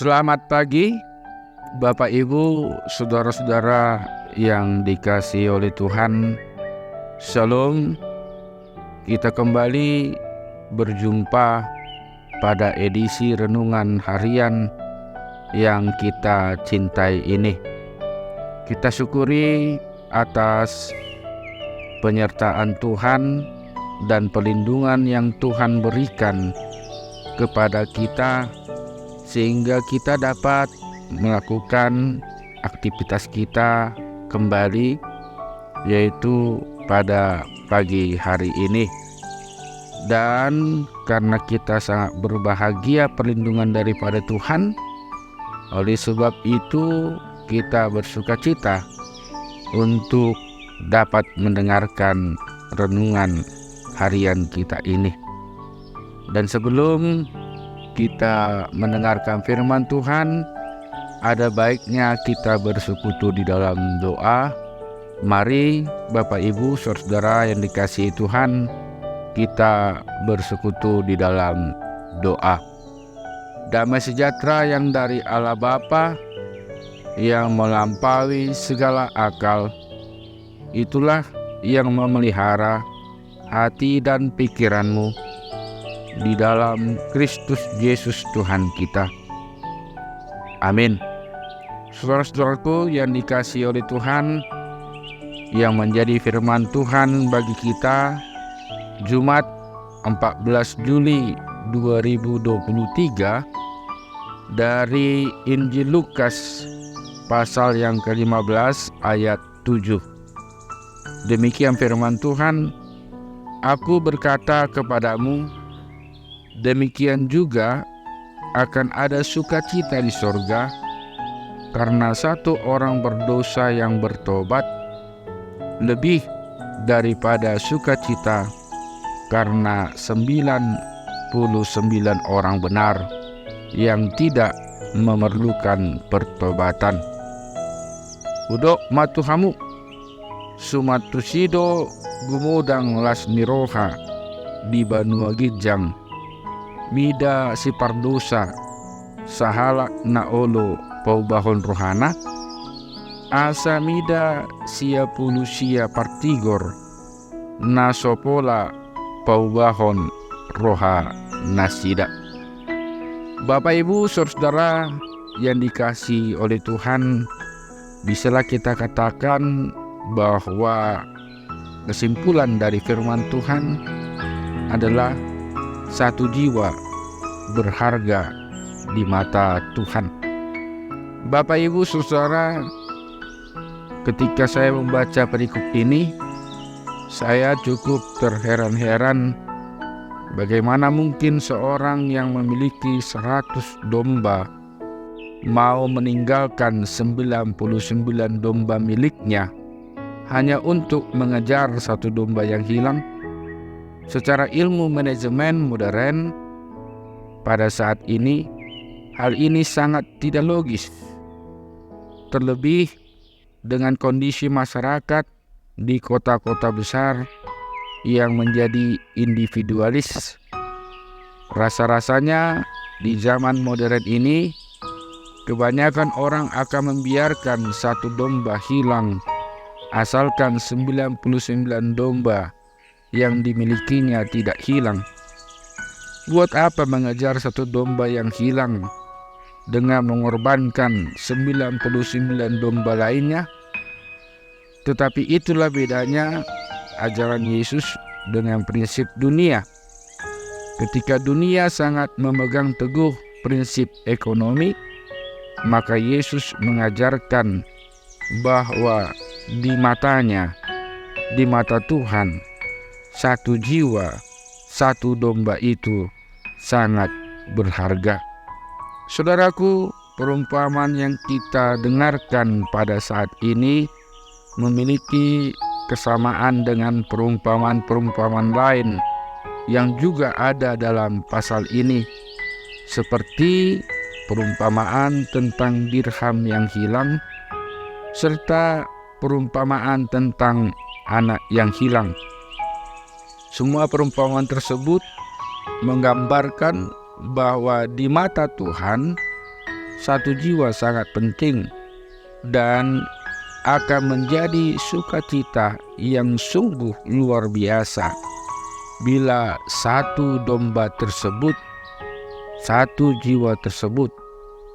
Selamat pagi, Bapak Ibu, saudara-saudara yang dikasihi oleh Tuhan. Shalom, kita kembali berjumpa pada edisi Renungan Harian yang kita cintai ini. Kita syukuri atas penyertaan Tuhan dan perlindungan yang Tuhan berikan kepada kita, sehingga kita dapat melakukan aktivitas kita kembali, yaitu pada pagi hari ini. Dan karena kita sangat berbahagia perlindungan daripada Tuhan, oleh sebab itu kita bersukacita untuk dapat mendengarkan renungan harian kita ini. Dan sebelum kita mendengarkan firman Tuhan, ada baiknya kita bersekutu di dalam doa. Mari Bapak Ibu saudara yang dikasihi Tuhan, kita bersekutu di dalam doa. Damai sejahtera yang dari Allah Bapa yang melampaui segala akal, itulah yang memelihara hati dan pikiranmu di dalam Kristus Yesus Tuhan kita. Amin. Saudara-saudaraku yang dikasihi oleh Tuhan, yang menjadi firman Tuhan bagi kita Jumat 14 Juli 2023 dari Injil Lukas pasal yang ke-15 ayat 7. Demikian firman Tuhan, "Aku berkata kepadamu, demikian juga akan ada sukacita di sorga karena satu orang berdosa yang bertobat, lebih daripada sukacita karena 99 orang benar yang tidak memerlukan pertobatan." Udok matuhamu sumatusido gumudang las niroha di Banua Gijang mida si pardosa sahala naolo paubahon rohana asa mida sia pulusia partigor nasopola paubahon roha nasida. Bapak Ibu saudara yang dikasihi oleh Tuhan, bisalah kita katakan bahwa kesimpulan dari firman Tuhan adalah satu jiwa berharga di mata Tuhan. Bapak Ibu saudara, ketika saya membaca perikop ini, saya cukup terheran-heran bagaimana mungkin seorang yang memiliki 100 domba mau meninggalkan 99 domba miliknya hanya untuk mengejar satu domba yang hilang. Secara ilmu manajemen modern pada saat ini, hal ini sangat tidak logis. Terlebih dengan kondisi masyarakat di kota-kota besar yang menjadi individualis. Rasa-rasanya di zaman modern ini, kebanyakan orang akan membiarkan satu domba hilang asalkan 99 domba yang dimilikinya tidak hilang. Buat apa mengejar satu domba yang hilang dengan mengorbankan 99 domba lainnya? Tetapi itulah bedanya ajaran Yesus dengan prinsip dunia. Ketika dunia sangat memegang teguh prinsip ekonomi, maka Yesus mengajarkan bahwa di matanya, di mata Tuhan, satu jiwa, satu domba itu sangat berharga. Saudaraku, perumpamaan yang kita dengarkan pada saat ini memiliki kesamaan dengan perumpamaan-perumpamaan lain yang juga ada dalam pasal ini, seperti perumpamaan tentang dirham yang hilang serta perumpamaan tentang anak yang hilang. Semua perumpamaan tersebut menggambarkan bahwa di mata Tuhan satu jiwa sangat penting dan akan menjadi sukacita yang sungguh luar biasa bila satu domba tersebut, satu jiwa tersebut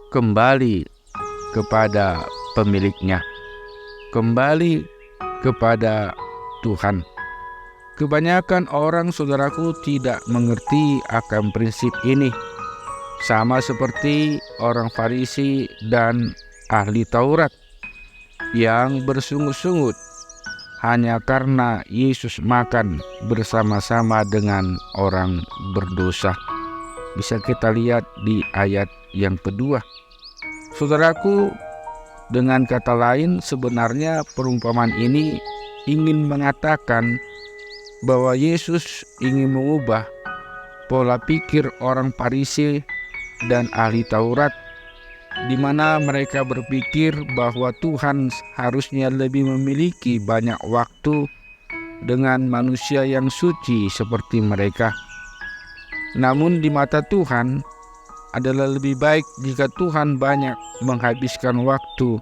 kembali kepada pemiliknya, kembali kepada Tuhan. Kebanyakan orang, saudaraku, tidak mengerti akan prinsip ini. Sama seperti orang Farisi dan ahli Taurat yang bersungut-sungut hanya karena Yesus makan bersama-sama dengan orang berdosa. Bisa kita lihat di ayat yang kedua. Saudaraku, dengan kata lain, sebenarnya perumpamaan ini ingin mengatakan bahwa Yesus ingin mengubah pola pikir orang Farisi dan ahli Taurat, di mana mereka berpikir bahwa Tuhan harusnya lebih memiliki banyak waktu dengan manusia yang suci seperti mereka. Namun di mata Tuhan adalah lebih baik jika Tuhan banyak menghabiskan waktu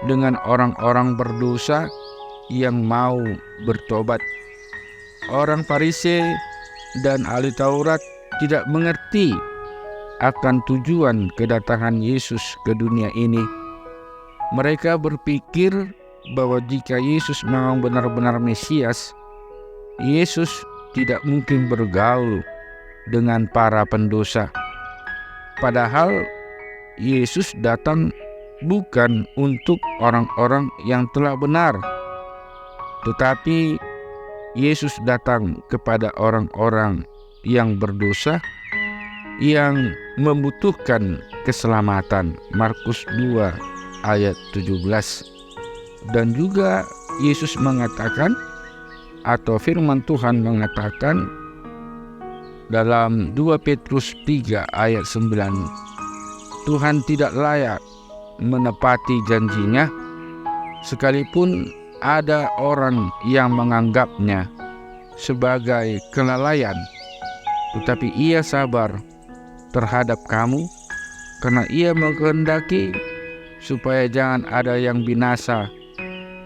dengan orang-orang berdosa yang mau bertobat. Orang Farisi dan ahli Taurat tidak mengerti akan tujuan kedatangan Yesus ke dunia ini. Mereka berpikir bahwa jika Yesus memang benar-benar Mesias, Yesus tidak mungkin bergaul dengan para pendosa. Padahal Yesus datang bukan untuk orang-orang yang telah benar, tetapi Yesus datang kepada orang-orang yang berdosa yang membutuhkan keselamatan. Markus 2 ayat 17. Dan juga Yesus mengatakan, atau firman Tuhan mengatakan dalam 2 Petrus 3 ayat 9, Tuhan tidak layak menepati janjinya sekalipun ada orang yang menganggapnya sebagai kelalaian, tetapi ia sabar terhadap kamu karena ia mengkehendaki supaya jangan ada yang binasa,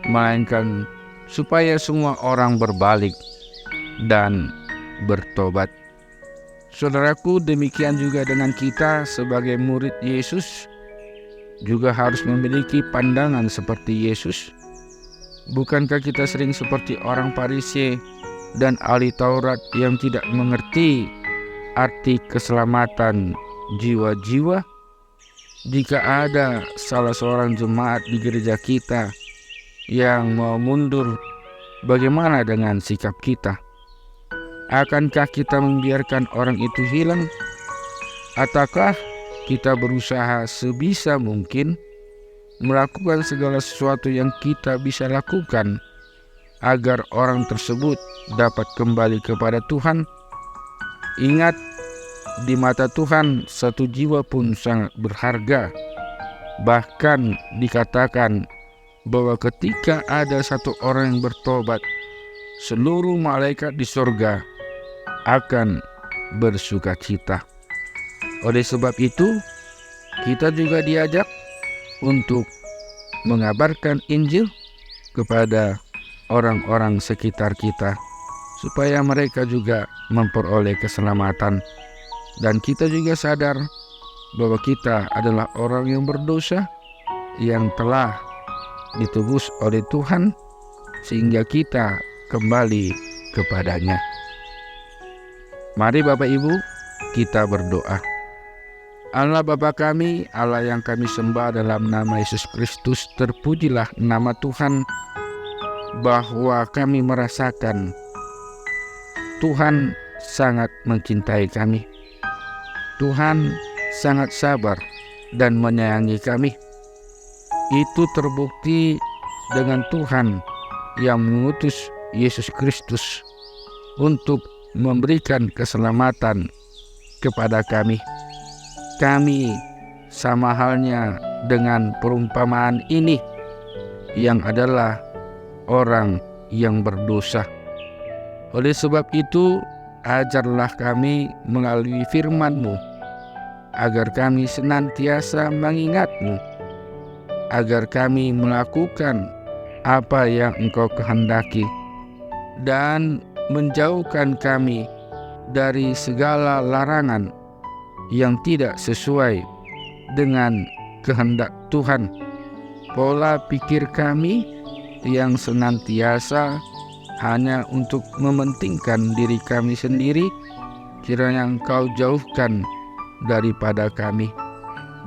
melainkan supaya semua orang berbalik dan bertobat. Saudaraku, demikian juga dengan kita sebagai murid Yesus juga harus memiliki pandangan seperti Yesus. Bukankah kita sering seperti orang Farisi dan ahli Taurat yang tidak mengerti arti keselamatan jiwa-jiwa? Jika ada salah seorang jemaat di gereja kita yang mau mundur, bagaimana dengan sikap kita? Akankah kita membiarkan orang itu hilang? Ataukah kita berusaha sebisa mungkin melakukan segala sesuatu yang kita bisa lakukan agar orang tersebut dapat kembali kepada Tuhan? Ingat, di mata Tuhan satu jiwa pun sangat berharga. Bahkan dikatakan bahwa ketika ada satu orang yang bertobat, seluruh malaikat di sorga akan bersukacita. Oleh sebab itu, kita juga diajak untuk mengabarkan Injil kepada orang-orang sekitar kita, supaya mereka juga memperoleh keselamatan. Dan kita juga sadar bahwa kita adalah orang yang berdosa, yang telah ditebus oleh Tuhan, sehingga kita kembali kepadanya. Mari Bapak Ibu, kita berdoa. Allah Bapa kami, Allah yang kami sembah dalam nama Yesus Kristus, terpujilah nama Tuhan, bahwa kami merasakan Tuhan sangat mencintai kami. Tuhan sangat sabar dan menyayangi kami. Itu terbukti dengan Tuhan yang mengutus Yesus Kristus untuk memberikan keselamatan kepada kami. Kami sama halnya dengan perumpamaan ini, yang adalah orang yang berdosa. Oleh sebab itu, ajarlah kami melalui firman-Mu agar kami senantiasa mengingat-Mu, agar kami melakukan apa yang Engkau kehendaki, dan menjauhkan kami dari segala larangan yang tidak sesuai dengan kehendak Tuhan. Pola pikir kami yang senantiasa hanya untuk mementingkan diri kami sendiri, kiranya Engkau jauhkan daripada kami.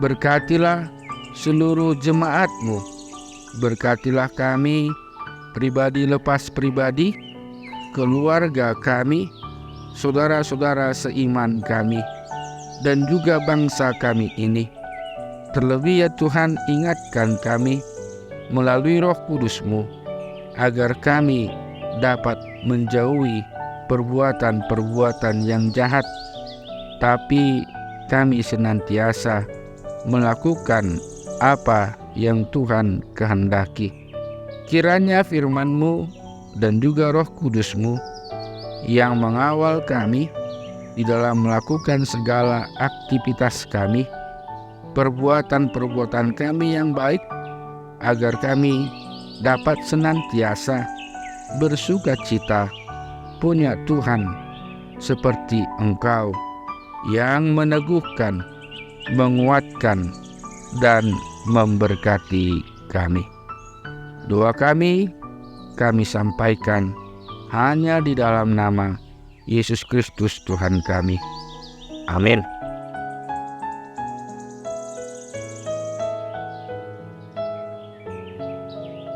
Berkatilah seluruh jemaat-Mu, berkatilah kami pribadi lepas pribadi, keluarga kami, saudara-saudara seiman kami, dan juga bangsa kami ini. Terlebih ya Tuhan, ingatkan kami melalui Roh Kudus-Mu, agar kami dapat menjauhi perbuatan-perbuatan yang jahat, tapi kami senantiasa melakukan apa yang Tuhan kehendaki. Kiranya firman-Mu dan juga Roh Kudus-Mu yang mengawal kami di dalam melakukan segala aktivitas kami, perbuatan-perbuatan kami yang baik, agar kami dapat senantiasa bersuka cita punya Tuhan seperti Engkau yang meneguhkan, menguatkan, dan memberkati kami. Doa kami sampaikan hanya di dalam nama Yesus Kristus Tuhan kami. Amin.